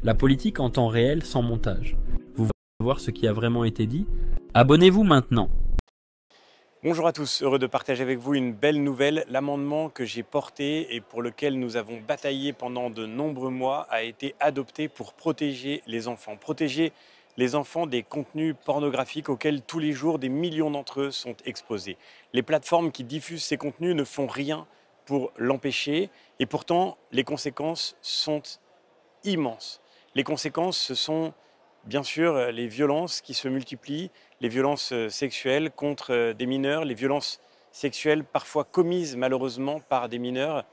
La politique en temps réel sans montage. Vous voulez voir ce qui a vraiment été dit? Abonnez-vous maintenant. Bonjour à tous, heureux de partager avec vous une belle nouvelle. L'amendement que j'ai porté et pour lequel nous avons bataillé pendant de nombreux mois a été adopté pour protéger les enfants. Protéger les enfants des contenus pornographiques auxquels tous les jours des millions d'entre eux sont exposés. Les plateformes qui diffusent ces contenus ne font rien pour l'empêcher et pourtant les conséquences sont immenses. Les conséquences, ce sont bien sûr les violences qui se multiplient, les violences sexuelles contre des mineurs, les violences sexuelles parfois commises malheureusement par des mineurs,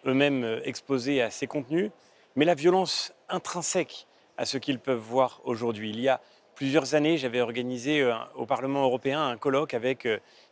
eux-mêmes exposés à ces contenus, mais la violence intrinsèque à ce qu'ils peuvent voir aujourd'hui. Il y a plusieurs années, j'avais organisé au Parlement européen un colloque avec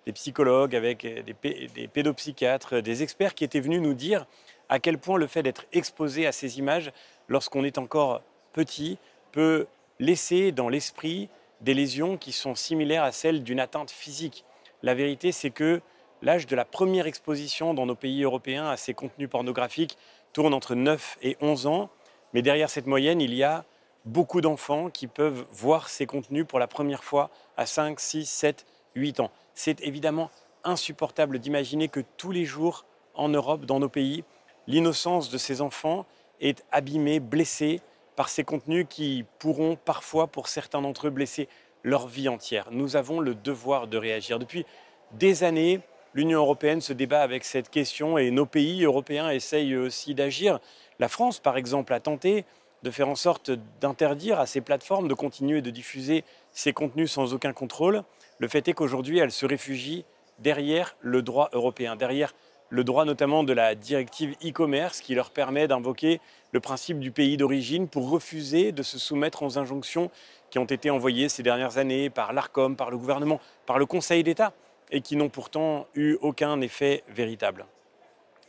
des psychologues, avec des pédopsychiatres, des experts qui étaient venus nous dire à quel point le fait d'être exposé à ces images lorsqu'on est encore petit peut laisser dans l'esprit des lésions qui sont similaires à celles d'une atteinte physique. La vérité, c'est que l'âge de la première exposition dans nos pays européens à ces contenus pornographiques tourne entre 9 et 11 ans. Mais derrière cette moyenne, il y a beaucoup d'enfants qui peuvent voir ces contenus pour la première fois à 5, 6, 7, 8 ans. C'est évidemment insupportable d'imaginer que tous les jours en Europe, dans nos pays, l'innocence de ces enfants est abîmée, blessée par ces contenus qui pourront parfois, pour certains d'entre eux, blesser leur vie entière. Nous avons le devoir de réagir. Depuis des années, l'Union européenne se débat avec cette question et nos pays européens essayent aussi d'agir. La France, par exemple, a tenté de faire en sorte d'interdire à ces plateformes de continuer de diffuser ces contenus sans aucun contrôle. Le fait est qu'aujourd'hui, elles se réfugient derrière le droit européen, derrière le droit notamment de la directive e-commerce qui leur permet d'invoquer le principe du pays d'origine pour refuser de se soumettre aux injonctions qui ont été envoyées ces dernières années par l'Arcom, par le gouvernement, par le Conseil d'État et qui n'ont pourtant eu aucun effet véritable.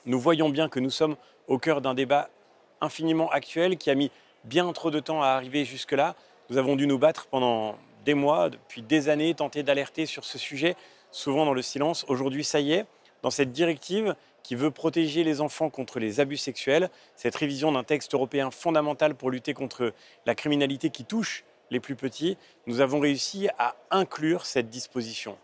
Nous voyons bien que nous sommes au cœur d'un débat infiniment actuel qui a mis bien trop de temps à arriver jusque-là. Nous avons dû nous battre pendant des mois, depuis des années, tenter d'alerter sur ce sujet, souvent dans le silence. Aujourd'hui, ça y est, dans cette directive qui veut protéger les enfants contre les abus sexuels, cette révision d'un texte européen fondamental pour lutter contre la criminalité qui touche les plus petits, nous avons réussi à inclure cette disposition.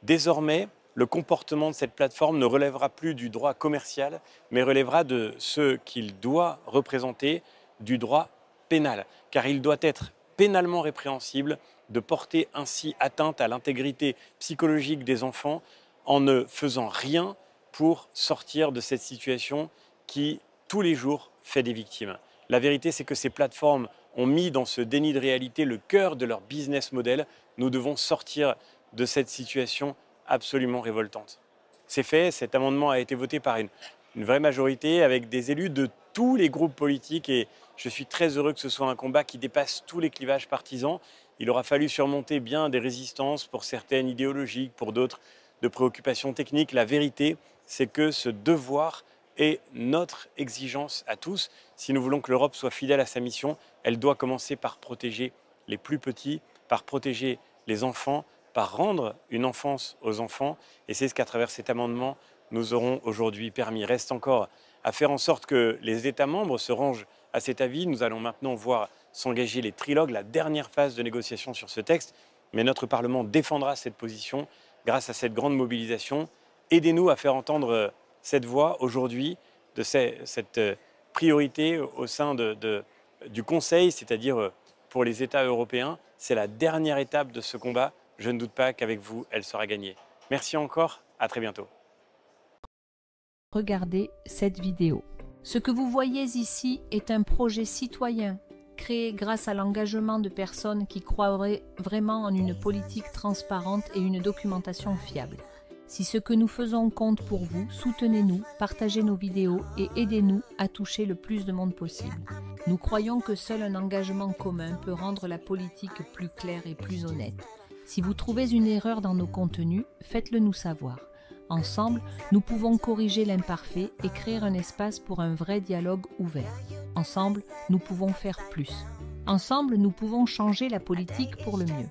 Désormais, le comportement de cette plateforme ne relèvera plus du droit commercial, mais relèvera de ce qu'il doit représenter, du droit pénal, car il doit être pénalement répréhensible de porter ainsi atteinte à l'intégrité psychologique des enfants en ne faisant rien pour sortir de cette situation qui, tous les jours, fait des victimes. La vérité, c'est que ces plateformes ont mis dans ce déni de réalité le cœur de leur business model. Nous devons sortir de cette situation absolument révoltante. C'est fait, cet amendement a été voté par une vraie majorité avec des élus de tous les groupes politiques et je suis très heureux que ce soit un combat qui dépasse tous les clivages partisans. Il aura fallu surmonter bien des résistances pour certaines idéologiques, pour d'autres de préoccupations techniques. La vérité, c'est que ce devoir est notre exigence à tous. Si nous voulons que l'Europe soit fidèle à sa mission, elle doit commencer par protéger les plus petits, par protéger les enfants, par rendre une enfance aux enfants. Et c'est ce qu'à travers cet amendement, nous aurons aujourd'hui permis. Reste encore à faire en sorte que les États membres se rangent à cet avis. Nous allons maintenant voir s'engager les trilogues, la dernière phase de négociation sur ce texte. Mais notre Parlement défendra cette position grâce à cette grande mobilisation. Aidez-nous à faire entendre cette voix aujourd'hui, de cette priorité au sein du Conseil, c'est-à-dire pour les États européens. C'est la dernière étape de ce combat. Je ne doute pas qu'avec vous, elle sera gagnée. Merci encore, à très bientôt. Regardez cette vidéo. Ce que vous voyez ici est un projet citoyen créé grâce à l'engagement de personnes qui croient vraiment en une politique transparente et une documentation fiable. Si ce que nous faisons compte pour vous, soutenez-nous, partagez nos vidéos et aidez-nous à toucher le plus de monde possible. Nous croyons que seul un engagement commun peut rendre la politique plus claire et plus honnête. Si vous trouvez une erreur dans nos contenus, faites-le nous savoir. Ensemble, nous pouvons corriger l'imparfait et créer un espace pour un vrai dialogue ouvert. Ensemble, nous pouvons faire plus. Ensemble, nous pouvons changer la politique pour le mieux.